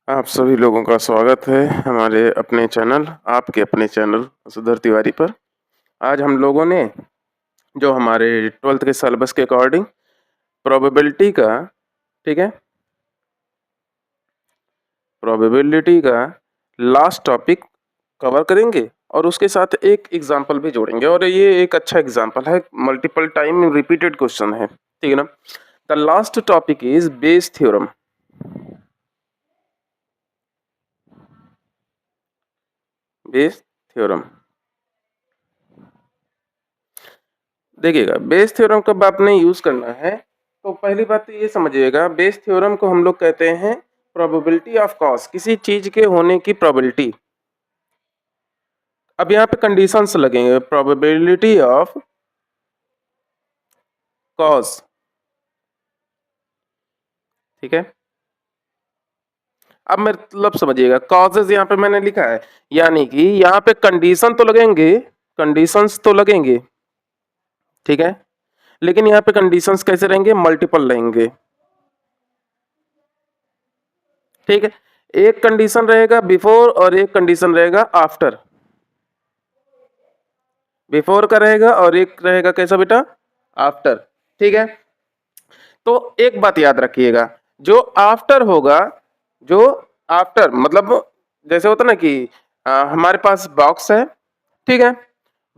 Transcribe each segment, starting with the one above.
आप सभी लोगों का स्वागत है हमारे अपने चैनल आपके अपने चैनल सुधर तिवारी पर। आज हम लोगों ने जो हमारे 12th के सिलेबस के अकॉर्डिंग प्रोबेबिलिटी का ठीक है प्रोबेबिलिटी का लास्ट टॉपिक कवर करेंगे और उसके साथ एक एग्जांपल भी जोड़ेंगे और ये एक अच्छा एग्जांपल है, मल्टीपल टाइम रिपीटेड क्वेश्चन है, ठीक है ना। The last topic is Bayes theorem. Bayes theorem देखिएगा, बेस थ्योरम कब आपने यूज करना है तो पहली बात तो ये समझिएगा, बेस थ्योरम को हम लोग कहते हैं प्रोबेबिलिटी ऑफ कॉज, किसी चीज के होने की प्रोबेबिलिटी। अब यहाँ पे कंडीशंस लगेंगे, प्रोबेबिलिटी ऑफ कॉज, ठीक है। अब मतलब समझिएगा, कॉजेज यहाँ पे मैंने लिखा है, यानी कि यहाँ पे कंडीशन तो लगेंगे, कंडीशंस तो लगेंगे, ठीक है, लेकिन यहाँ पे कंडीशंस कैसे रहेंगे, मल्टीपल रहेंगे, ठीक है। एक कंडीशन रहेगा बिफोर और एक कंडीशन रहेगा आफ्टर। बिफोर का रहेगा और एक रहेगा कैसा बेटा, आफ्टर, ठीक है। तो एक बात याद रखिएगा, जो आफ्टर होगा, जो आफ्टर मतलब जैसे होता ना कि हमारे पास बॉक्स है, ठीक है।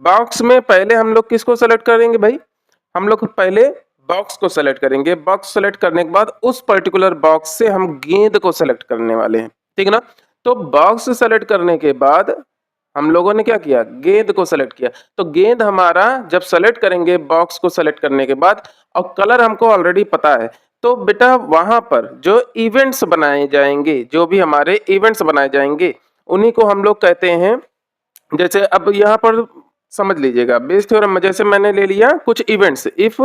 बॉक्स में पहले हम लोग किसको सेलेक्ट करेंगे भाई, हम लोग पहले बॉक्स को सेलेक्ट करेंगे। बॉक्स सेलेक्ट करने के बाद उस पर्टिकुलर बॉक्स से हम गेंद को सेलेक्ट करने वाले हैं, ठीक है ना। तो बॉक्स सेलेक्ट करने के बाद हम लोगों ने क्या किया, गेंद को सेलेक्ट किया। तो गेंद हमारा जब सेलेक्ट करेंगे बॉक्स को सेलेक्ट करने के बाद, और कलर हमको ऑलरेडी पता है, तो बेटा वहां पर जो इवेंट्स बनाए जाएंगे, जो भी हमारे इवेंट्स बनाए जाएंगे, उन्हीं को हम लोग कहते हैं। जैसे अब यहाँ पर समझ लीजिएगा, बेस थ्योरम में जैसे मैंने ले लिया कुछ events, if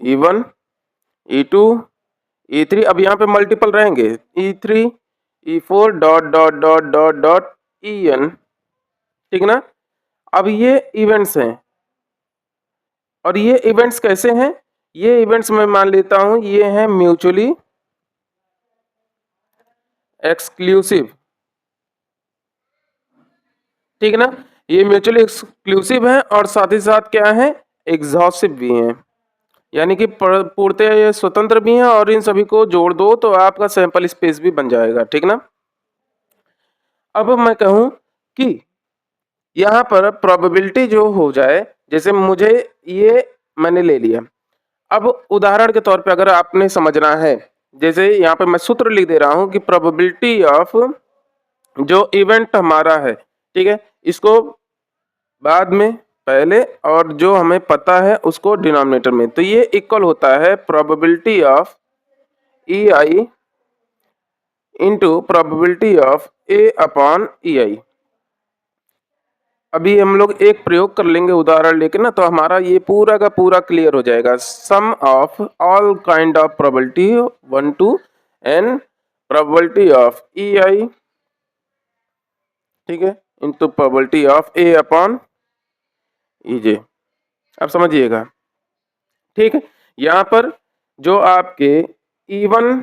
E1 E2 E3, अब यहाँ पे मल्टीपल रहेंगे, E3 E4 dot dot dot dot dot En, ठीक ना। अब ये इवेंट्स हैं, और ये इवेंट्स कैसे हैं, ये इवेंट्स मैं मान लेता हूं ये हैं म्यूचुअली एक्सक्लूसिव, ठीक है ना। ये म्यूचुअली एक्सक्लूसिव है और साथ ही साथ क्या है, एग्जॉस्टिव भी हैं, यानी कि पूर्णतः ये स्वतंत्र भी हैं, और इन सभी को जोड़ दो तो आपका सैंपल स्पेस भी बन जाएगा, ठीक ना। अब मैं कहूं कि यहाँ पर प्रोबेबिलिटी जो हो जाए, जैसे मुझे ये मैंने ले लिया, अब उदाहरण के तौर पे अगर आपने समझना है, जैसे यहाँ पे मैं सूत्र लिख दे रहा हूं कि प्रोबेबिलिटी ऑफ जो इवेंट हमारा है, ठीक है, इसको बाद में पहले और जो हमें पता है उसको डिनोमिनेटर में, तो ये इक्वल होता है probability of E I into probability of A upon E I. अभी हम लोग एक प्रयोग कर लेंगे उदाहरण लेके ना, तो हमारा ये पूरा का पूरा क्लियर हो जाएगा। Sum of all kind of probability 1 to n probability of E I, ठीक है, into probability of A upon E J. अब समझिएगा, ठीक है। यहाँ पर जो आपके E1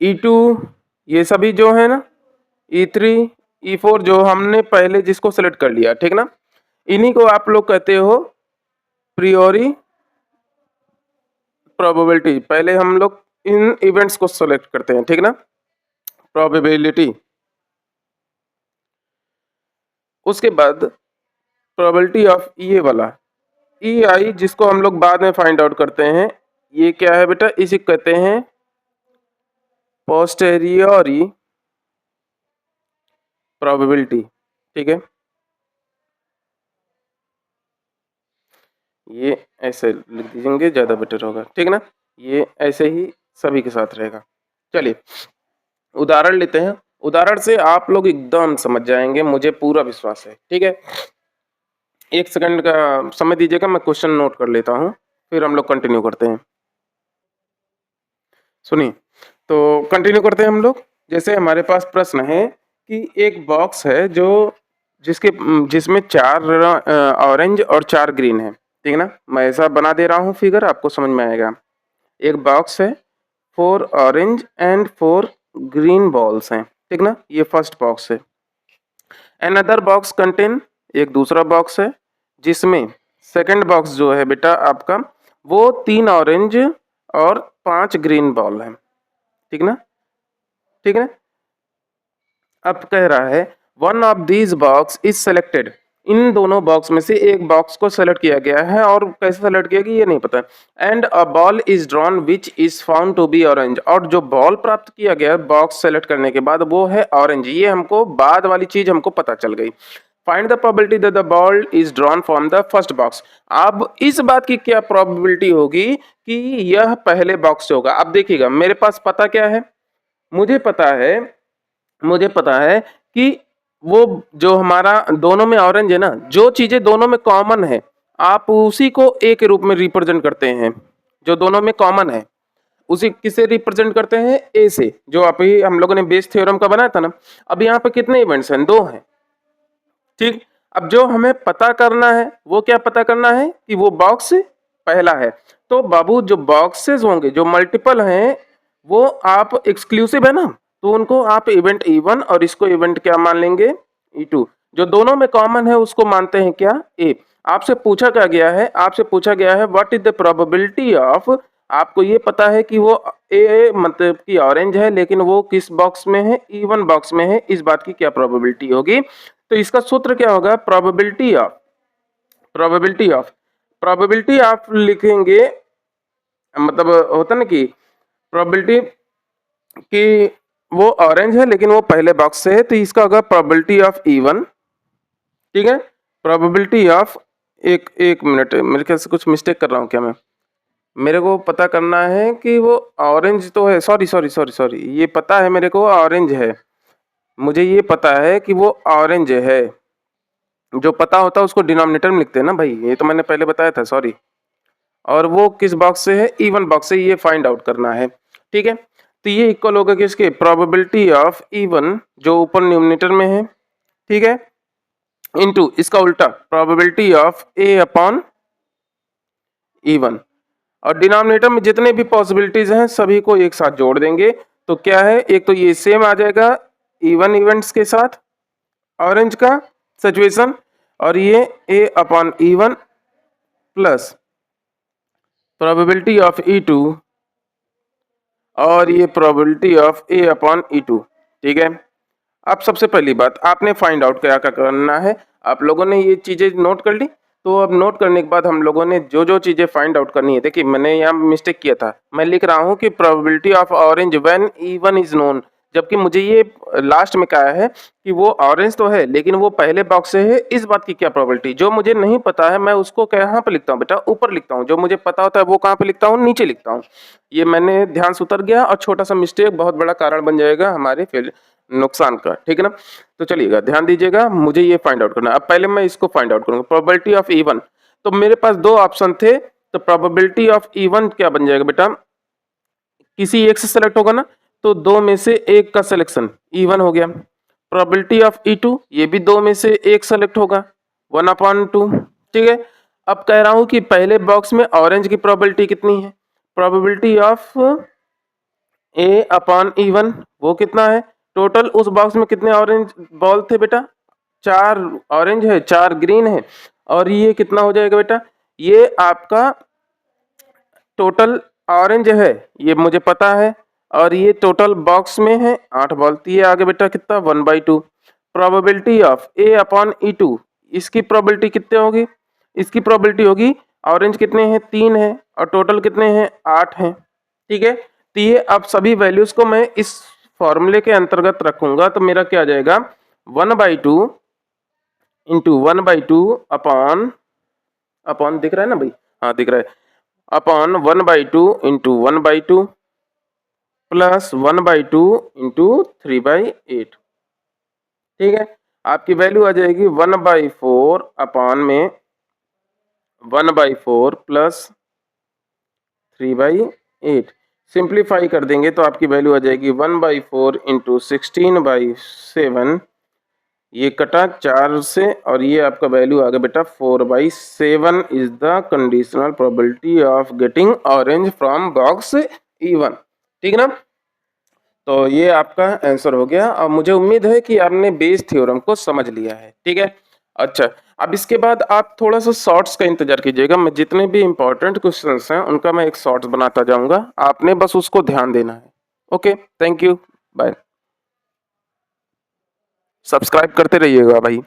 E2 ये सभी जो है ना, E3 E4 जो हमने पहले जिसको सेलेक्ट कर लिया, ठीक ना, इन्हीं को आप लोग कहते हो प्रियोरी प्रोबेबिलिटी। पहले हम लोग इन इवेंट्स को सेलेक्ट करते हैं, ठीक ना, प्रोबेबिलिटी। उसके बाद प्रोबेबिलिटी ऑफ ये वाला ई आई, जिसको हम लोग बाद में फाइंड आउट करते हैं, ये क्या है बेटा, इसे कहते हैं पोस्टेरियोरी प्रोबेबिलिटी, ठीक है। ये ऐसे लिख दीजिएंगे, ज्यादा बेटर होगा, ठीक ना। ये ऐसे ही सभी के साथ रहेगा। चलिए उदाहरण लेते हैं, उदाहरण से आप लोग एकदम समझ जाएंगे, मुझे पूरा विश्वास है, ठीक है। एक सेकंड का समय दीजिएगा, मैं क्वेश्चन नोट कर लेता हूँ, फिर हम लोग कंटिन्यू करते हैं। सुनिए, तो कंटिन्यू करते हैं हम लोग। जैसे हमारे पास प्रश्न है कि एक बॉक्स है जो जिसमें 4 ऑरेंज और 4 ग्रीन है, ठीक है ना। मैं ऐसा बना दे रहा हूँ फिगर, आपको समझ में आएगा। एक बॉक्स है 4 ऑरेंज एंड 4 ग्रीन बॉल्स हैं, ठीक ना, ये फर्स्ट बॉक्स है। अनदर बॉक्स कंटेन, एक दूसरा बॉक्स है जिसमें सेकंड बॉक्स जो है बेटा आपका वो 3 ऑरेंज और 5 ग्रीन बॉल है, ठीक ना, ठीक है। अब कह रहा है one of these box is selected, इन दोनों बॉक्स में से एक बॉक्स को सेलेक्ट किया गया है और कैसे सेलेक्ट किया गया ये नहीं पता। And a ball is drawn which is found to be orange, और जो बॉल प्राप्त किया गया बॉक्स सेलेक्ट करने के बाद वो है ऑरेंज, ये हमको बाद वाली चीज हमको पता चल गई। Find the probability that the ball is drawn from the first box, अब इस बात की क्या प्रोबेबिलिटी होगी कि यह पहले बॉक्स से होगा। अब देखिएगा मेरे पास पता क्या है, मुझे पता है, मुझे पता है कि वो जो हमारा दोनों में ऑरेंज है ना, जो चीजें दोनों में कॉमन है आप उसी को ए के रूप में रिप्रेजेंट करते हैं, जो दोनों में कॉमन है उसी किसे रिप्रेजेंट करते हैं, ए से, जो अभी हम लोगों ने बेस थ्योरम का बनाया था ना। अब यहाँ पे कितने इवेंट्स हैं, 2 हैं, ठीक। अब जो हमें पता करना है वो क्या पता करना है कि वो बॉक्स पहला है। तो बाबू जो बॉक्सेस होंगे जो मल्टीपल हैं वो आप एक्सक्लूसिव है ना, तो उनको आप इवेंट E1 और इसको इवेंट क्या मान लेंगे, E2। जो दोनों में कॉमन है उसको मानते हैं क्या, ए। आपसे पूछा क्या गया है, आपसे पूछा गया है what is the probability of, आपको ये पता है कि वो ए मतलब कि ऑरेंज है लेकिन वो किस बॉक्स में है, E1 बॉक्स में है, इस बात की क्या प्रोबेबिलिटी होगी। तो इसका सूत्र क्या होगा, probability of, probability of, probability आप लिखेंगे, मतलब होता ना कि प्रोबेबिलिटी कि वो ऑरेंज है लेकिन वो पहले बॉक्स से है, तो इसका होगा प्रोबेबिलिटी ऑफ E1, ठीक है। प्रोबेबिलिटी ऑफ, एक एक मिनट, मेरे ख्याल से कुछ मिस्टेक कर रहा हूँ क्या मैं, मेरे को पता करना है कि वो ऑरेंज तो है, सॉरी सॉरी सॉरी सॉरी, ये पता है मेरे को ऑरेंज है, मुझे ये पता है कि वो ऑरेंज है, जो पता होता है उसको डिनोमिनेटर में लिखते हैं ना भाई, ये तो मैंने पहले बताया था, सॉरी। और वो किस बॉक्स से है, E1 बॉक्स से, ये फाइंड आउट करना है, ठीक है। तो ये इक्वल होगा किसके, प्रोबेबिलिटी ऑफ E1 जो ऊपर न्यूमरेटर में है, ठीक है, इनटू इसका उल्टा probability of A upon E1, और डिनोमिनेटर में जितने भी पॉसिबिलिटीज हैं सभी को एक साथ जोड़ देंगे, तो क्या है, एक तो ये सेम आ जाएगा E1 इवेंट्स के साथ ऑरेंज का सिचुएशन, और ये A upon E1 plus probability of E2 और ये probability of A upon E2, ठीक है। अब सबसे पहली बात आपने फाइंड आउट क्या क्या करना है, आप लोगों ने ये चीजें नोट कर ली, तो अब नोट करने के बाद हम लोगों ने जो जो चीजें फाइंड आउट करनी है, देखिए मैंने यहाँ मिस्टेक किया था, मैं लिख रहा हूँ कि probability of orange when E1 is known, जबकि मुझे ये लास्ट में कहा है कि वो ऑरेंज तो है लेकिन वो पहले बॉक्स से है, इस बात की क्या प्रोबेबिलिटी, जो मुझे नहीं पता है मैं उसको कहाँ पे लिखता हूँ बेटा, ऊपर लिखता हूँ, जो मुझे पता होता है वो कहाँ पे लिखता हूँ, नीचे लिखता हूँ। ये मैंने ध्यान से उतर गया और छोटा सा मिस्टेक बहुत बड़ा कारण बन जाएगा हमारे फेल नुकसान का, ठीक है ना। तो चलिएगा ध्यान दीजिएगा, मुझे ये फाइंड आउट करना है। अब पहले मैं इसको फाइंड आउट करूंगा, प्रोबेबिलिटी ऑफ E1, तो मेरे पास 2 ऑप्शन थे, तो प्रोबेबिलिटी ऑफ E1 क्या बन जाएगा बेटा, किसी एक से सेलेक्ट होगा ना, तो 2 में से एक का सिलेक्शन E1 हो गया। प्रोबेबिलिटी ऑफ E2, ये भी 2 में से एक सेलेक्ट होगा 1/2, ठीक है। अब कह रहा हूं कि पहले बॉक्स में ऑरेंज की प्रोबेबिलिटी कितनी है, probability of A upon E1 वो कितना है, टोटल उस बॉक्स में कितने ऑरेंज बॉल थे बेटा, 4 ऑरेंज है 4 ग्रीन है, और ये कितना हो जाएगा बेटा, ये आपका टोटल ऑरेंज है ये मुझे पता है, और ये टोटल बॉक्स में है 8 बॉल, तो ये आगे बेटा कितना 1/2। Probability of A upon E2, इसकी प्रोबेबिलिटी कितने होगी, इसकी प्रोबेबिलिटी होगी, ऑरेंज कितने हैं 3 है और टोटल कितने हैं 8 हैं, ठीक है। तो ये अब सभी वैल्यूज को मैं इस फॉर्मूले के अंतर्गत रखूंगा, तो मेरा क्या आ जाएगा 1/2 इंटू 1/2 अपॉन, अपॉन दिख रहा है ना भाई, हाँ दिख रहा है, अपॉन 1/2 इंटू 1/2 प्लस 1/2 इंटू 3/8, ठीक है। आपकी वैल्यू आ जाएगी 1/4 अपॉन में 1/4 प्लस 3/8, सिंप्लीफाई कर देंगे तो आपकी वैल्यू आ जाएगी 1/4 इंटू 16/7, ये कटा 4 से, और ये आपका वैल्यू आ गया बेटा 4/7 is the conditional probability of getting orange from box E1, ठीक है ना। तो ये आपका आंसर हो गया और मुझे उम्मीद है कि आपने बेस थ्योरम को समझ लिया है। ठीक है, अच्छा अब इसके बाद आप थोड़ा सा शॉर्ट्स का इंतजार कीजिएगा। मैं जितने भी इंपॉर्टेंट क्वेश्चंस हैं उनका मैं एक शॉर्ट्स बनाता जाऊंगा, आपने बस उसको ध्यान देना है। Okay, thank you, bye. Subscribe करते रहिएगा भाई।